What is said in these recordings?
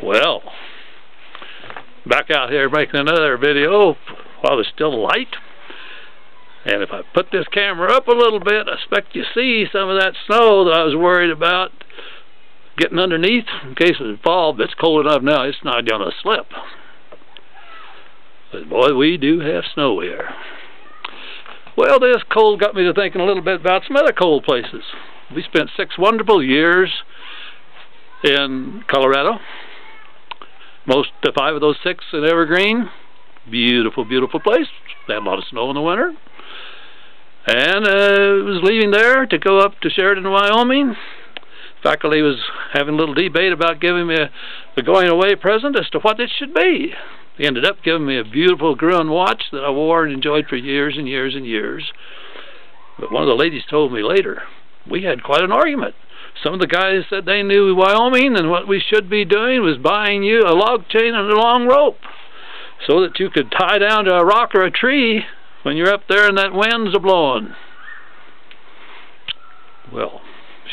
Well, back out here making another video while there's still light. And if I put this camera up a little bit, I expect you see some of that snow that I was worried about getting underneath in case it would fall. But it's cold enough now, it's not going to slip. But boy, we do have snow here. Well, this cold got me to thinking a little bit about some other cold places. We spent 6 wonderful years in Colorado. 5 of those 6 in Evergreen. Beautiful, beautiful place. They had a lot of snow in the winter. And was leaving there to go up to Sheridan, Wyoming. Faculty was having a little debate about giving me a going away present as to what it should be. They ended up giving me a beautiful Gruen watch that I wore and enjoyed for years and years and years. But one of the ladies told me later, we had quite an argument. Some of the guys said they knew Wyoming, and what we should be doing was buying you a log chain and a long rope so that you could tie down to a rock or a tree when you're up there and that wind's a-blowing. Well,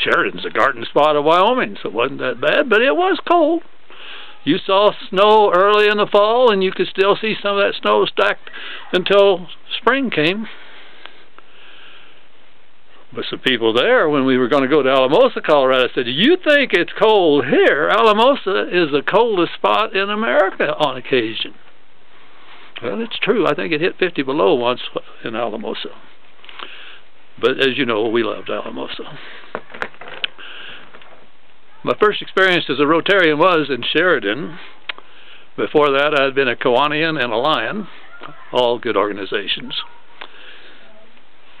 Sheridan's a garden spot of Wyoming, so it wasn't that bad, but it was cold. You saw snow early in the fall, and you could still see some of that snow stacked until spring came. But some people there, when we were going to go to Alamosa, Colorado, said, "You think it's cold here? Alamosa is the coldest spot in America on occasion." Well, it's true. I think it hit 50 below once in Alamosa. But as you know, we loved Alamosa. My first experience as a Rotarian was in Sheridan. Before that, I had been a Kiwanian and a Lion, all good organizations.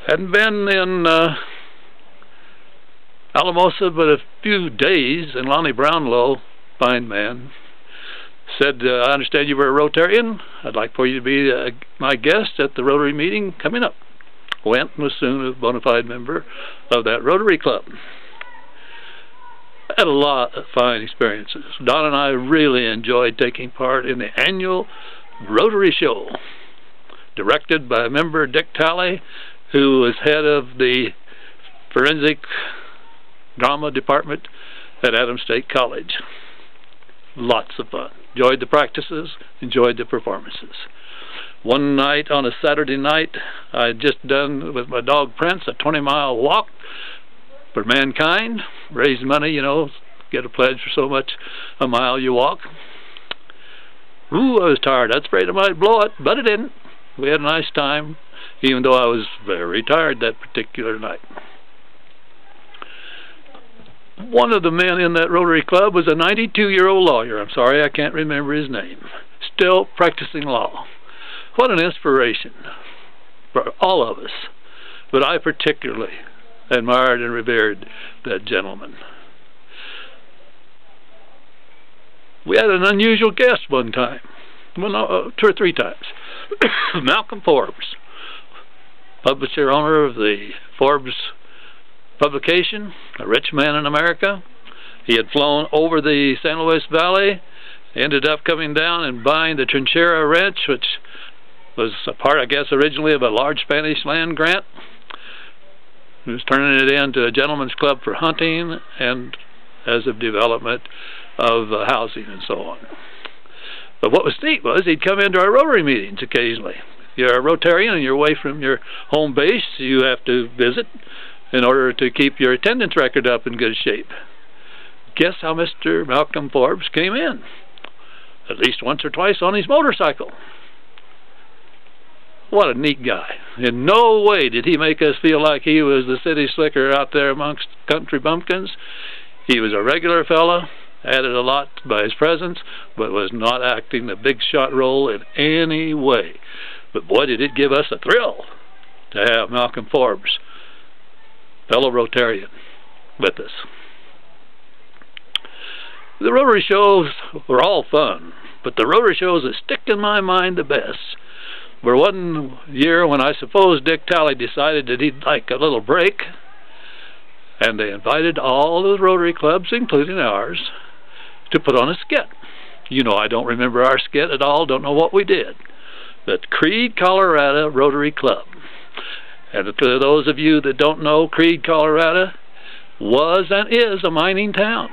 Hadn't been in Alamosa but a few days, and Lonnie Brownlow, fine man, said, "I understand you were a Rotarian. I'd like for you to be my guest at the Rotary meeting coming up." Went and was soon a bona fide member of that Rotary club. Had a lot of fine experiences. Don and I really enjoyed taking part in the annual Rotary show, directed by member Dick Talley, who was head of the forensic drama department at Adams State College. Lots of fun. Enjoyed the practices, enjoyed the performances. One night on a Saturday night, I had just done with my dog Prince a 20-mile walk for mankind. Raise money, you know, get a pledge for so much a mile you walk. Ooh, I was tired. I was afraid I might blow it, but I didn't. We had a nice time, even though I was very tired that particular night. One of the men in that Rotary Club was a 92-year-old lawyer. I'm sorry I can't remember his name. Still practicing law. What an inspiration for all of us. But I particularly admired and revered that gentleman. We had an unusual guest one time. Well, no, 2 or 3 times. Malcolm Forbes, publisher, owner of the Forbes publication, a rich man in America. He had flown over the San Luis Valley, ended up coming down and buying the Trinchera Ranch, which was a part, I guess, originally of a large Spanish land grant. He was turning it into a gentleman's club for hunting and as of development of housing and so on. But what was neat was he'd come into our Rotary meetings occasionally. If you're a Rotarian and you're away from your home base, you have to visit in order to keep your attendance record up in good shape. Guess how Mr. Malcolm Forbes came in? At least once or twice on his motorcycle. What a neat guy. In no way did he make us feel like he was the city slicker out there amongst country bumpkins. He was a regular fella, added a lot by his presence, but was not acting the big shot role in any way. But boy, did it give us a thrill to have Malcolm Forbes, fellow Rotarian, with us. The Rotary shows were all fun, but the Rotary shows that stick in my mind the best were one year when I suppose Dick Talley decided that he'd like a little break, and they invited all the Rotary clubs, including ours, to put on a skit. You know, I don't remember our skit at all, don't know what we did. The Creede, Colorado Rotary Club. And to those of you that don't know, Creede, Colorado was and is a mining town.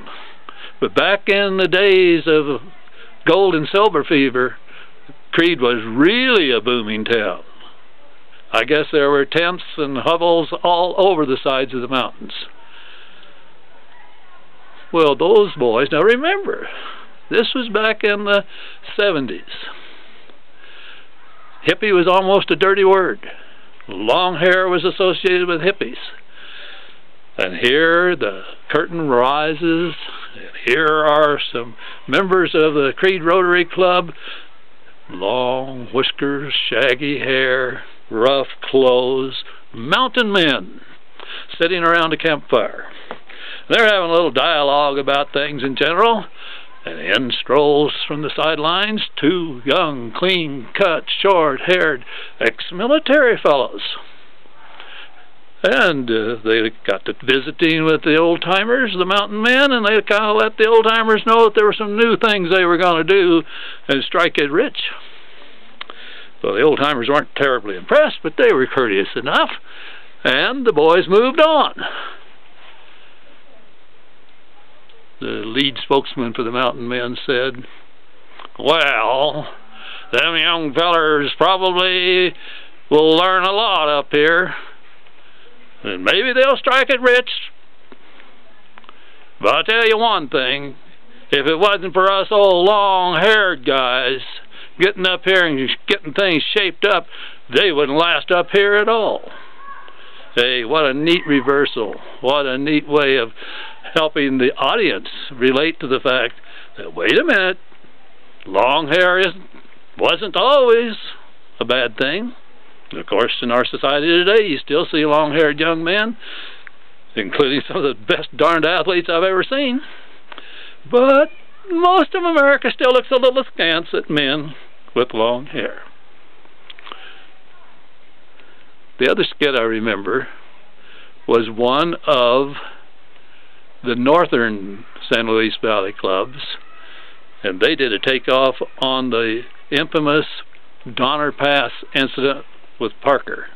But back in the days of gold and silver fever, Creede was really a booming town. I guess there were tents and hovels all over the sides of the mountains. Well, those boys, now remember, this was back in the 70s. Hippie was almost a dirty word. Long hair was associated with hippies. And here the curtain rises, and here are some members of the Creede Rotary Club. Long whiskers, shaggy hair, rough clothes, mountain men sitting around a campfire. They're having a little dialogue about things in general, and in strolls from the sidelines two young, clean-cut, short-haired ex-military fellows. And they got to visiting with the old-timers, the mountain men, and they kind of let the old-timers know that there were some new things they were going to do and strike it rich. Well, the old-timers weren't terribly impressed, but they were courteous enough, and the boys moved on. The lead spokesman for the mountain men said, "Well, them young fellers probably will learn a lot up here, and maybe they'll strike it rich. But I'll tell you one thing, if it wasn't for us old long-haired guys getting up here and getting things shaped up, they wouldn't last up here at all." Hey, what a neat reversal. What a neat way of helping the audience relate to the fact that, wait a minute, long hair wasn't always a bad thing. Of course, in our society today, you still see long-haired young men, including some of the best darned athletes I've ever seen. But most of America still looks a little askance at men with long hair. The other skit I remember was one of the northern San Luis Valley clubs, and they did a takeoff on the infamous Donner Pass incident with Parker,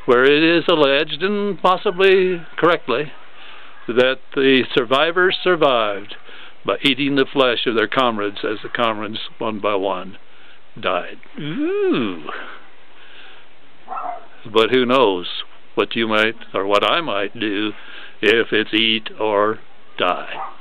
where it is alleged, and possibly correctly, that the survivors survived by eating the flesh of their comrades as the comrades, one by one, died. Ooh. But who knows what you might, or what I might do, if it's eat or die.